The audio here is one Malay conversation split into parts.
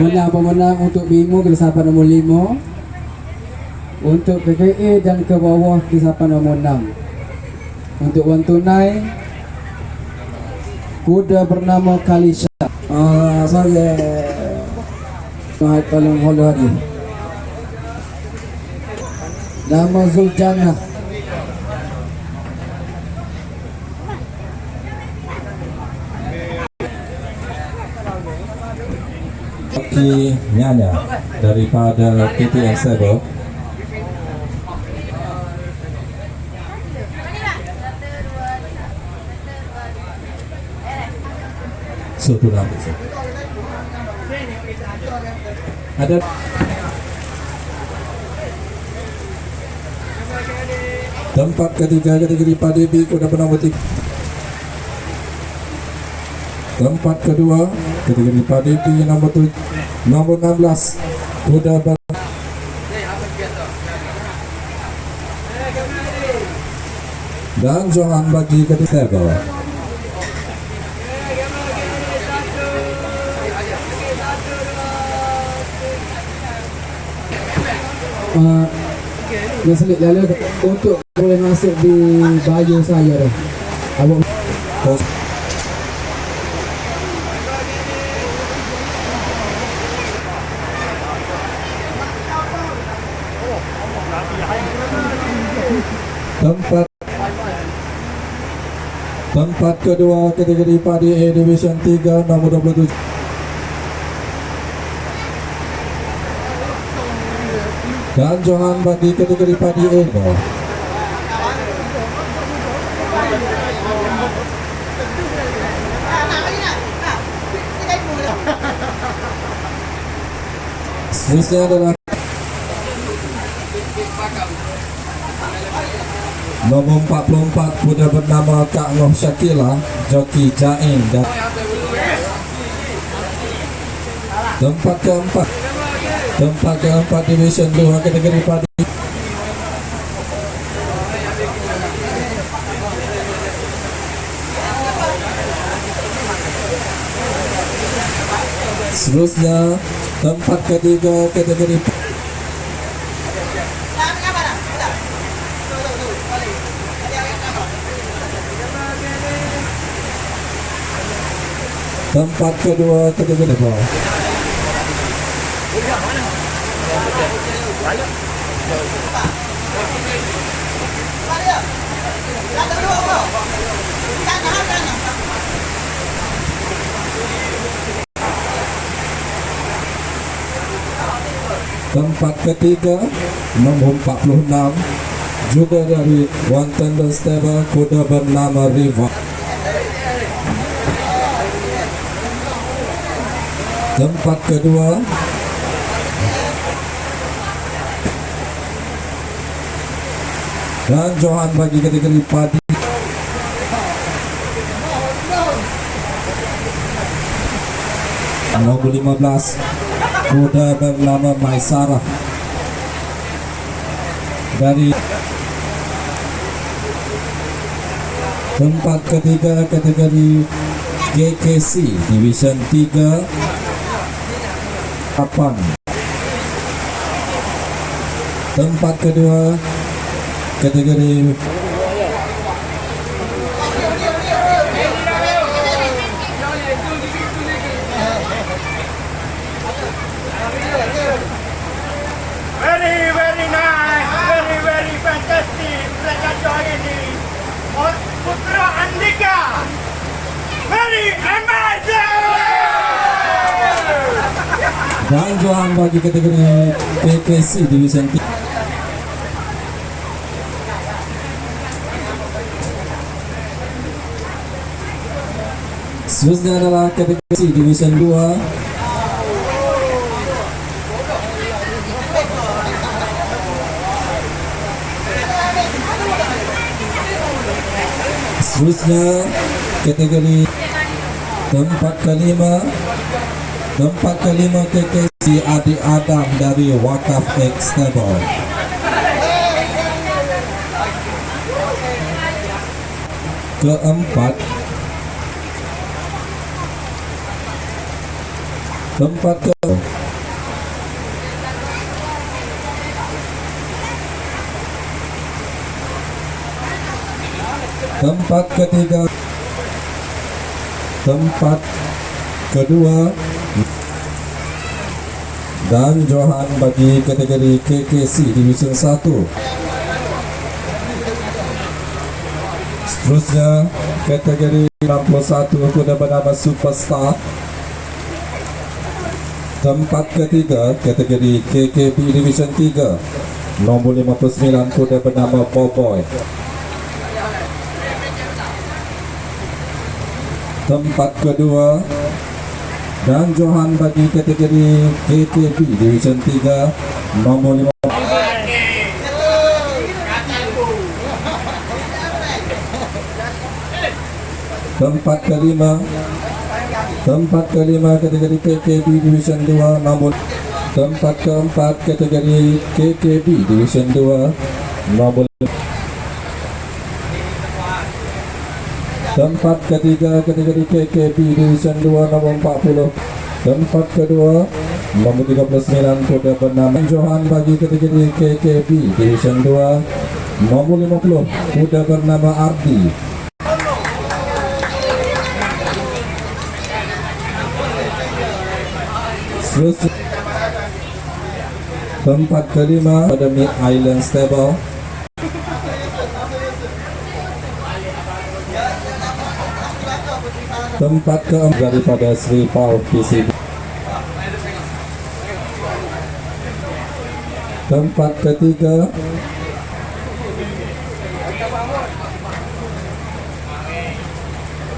Menang pemenang untuk Bimo kesapan nombor 5. Untuk KKA dan ke bawah kesapan nombor 6. Untuk wang tunai kuda bernama Kalisha. Saya paling holo hari. Nama Zuljana. Joki Nyanya daripada KTM Stable. Satu nama ada tempat ketiga kategori Padebi kuda penambah 3. Tempat kedua kategori Padebi nombor 16 kuda dan Johan bagi ketiga. Selit lalu untuk boleh masuk di baju saya dah. Awak tempat kedua kategori Padi A Division 3 nomor 27. Dan Johan bagi kategori Padi A. Seterusnya adalah nomor 44 kuda bernama Kak Noh Syakila joki Jain dan tempat keempat Division 2 kategori Padi. Seterusnya tempat ketiga kategori tempat kedua kategori bawah. Tempat ketiga nomor 46 juga dari One Tender Stable kuda bernama Riva. Tempat kedua dan Johan bagi kategori Padi. Nomor 15 kuda bernama Maisarah dari tempat ketiga kategori GKC Division 3 8. Tempat kedua kategori very nice, very fantastic. Mereka join ini Putra Andika, very amazing. dan Johan bagi kategori PKC Division 3. Seterusnya adalah kategori Division 2 seterusnya kategori tempat kelima KKC Adik Adam dari Wakaf X Stable. Keempat tempat ke Tempat ketiga, tempat kedua dan Johan bagi kategori KKC Division 1. Seterusnya kategori 61 kuda bernama Superstar. Tempat ketiga kategori KKB Division 3, nombor 59 kuda bernama Boboy. Tempat kedua dan Johan bagi kategori KKB Division 3, nombor 5. Tempat kelima kategori KKB Division 2, nombor. Tempat keempat kategori KKB Division 2, nombor. Tempat ketiga kategori KKB Division 2, nombor 40. Tempat kedua nombor 39 kuda bernama Johan bagi kategori KKB Division 2, nombor 50 kuda bernama Ardi. Tempat kelima pada Mid Island Stable. Tempat keempat daripada Sri Paul PCB. Tempat ketiga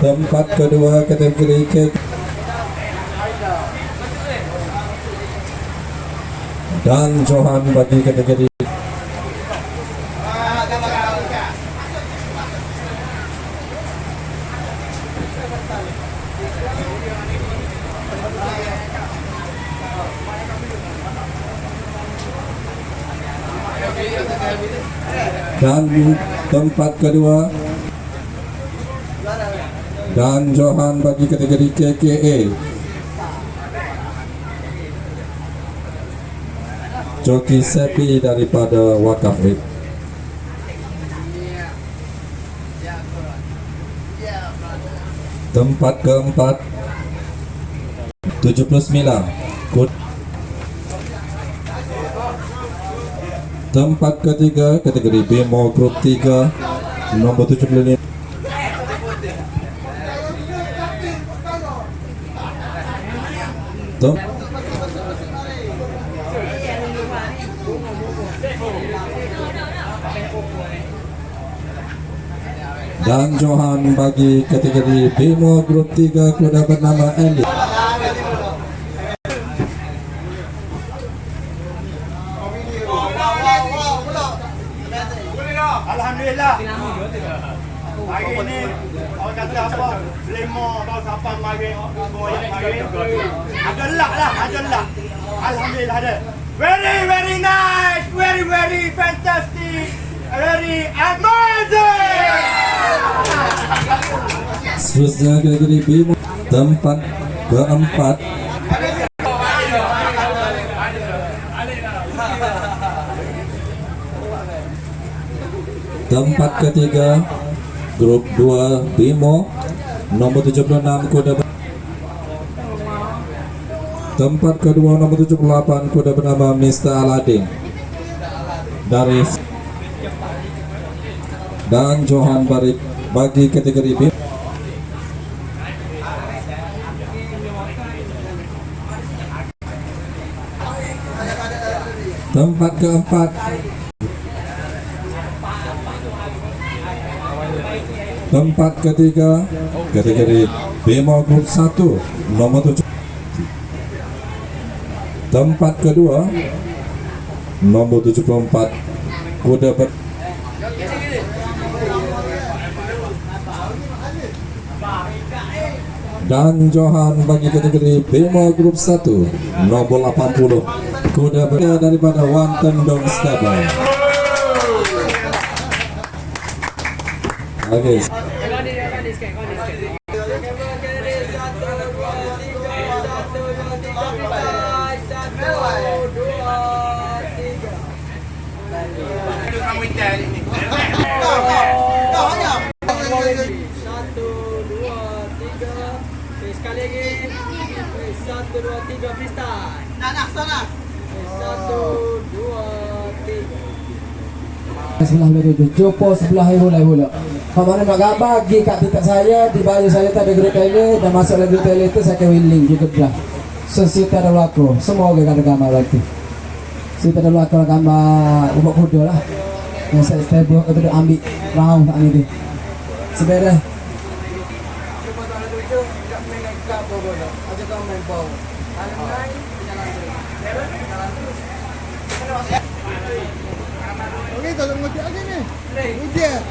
tempat kedua kategori KKB dan Johan bagi kategori dan tempat kedua dan Johan bagi kategori KKA. Joki Sepi daripada Wakaf X. Tempat keempat 79 tempat ketiga kategori Bemo Group 3, nombor 75. Dan Johan bagi kategori Bemo Group 3 kuda bernama Eli. Alhamdulillah. Hari ini orang kata apa? Lemo atau siapa mari goyak hari. Ada luck lah, ada luck. Alhamdulillah ada. Very nice, very fantastic, very amazing. Seterusnya kategori Bemo tempat keempat tempat ketiga grup 2 Bemo nomor 76 kuda tempat kedua nomor 78 kuda bernama Mr. Aladdin dari dan Johan Barik bagi kategori Bemo. Tempat keempat tempat ketiga kategori Bemo Group 1 nomor 7. Tempat kedua nomor 74 kuda dan Johan bagi kategori Bemo Group 1 nomor 80 kuda daripada Wan Tendong Stable. Okay. 1, 2, 3 freestyle. Sana, sana. 1, 2, 3. Sebelah menuju Jopo sebelah hula. Kemana nak bagi kat titik saya di baju saya tak ada grup tele dan masuk lagi grup tele itu saya ke willing juga dah. Sesita ada laku semua orang ada gambar berarti. Sesita ada laku gambar ubah kuda lah. Yang saya stable itu ambil raung tak ni dia. Sebenarnya. Okey, tolong ngejak aja ni. Ngejak.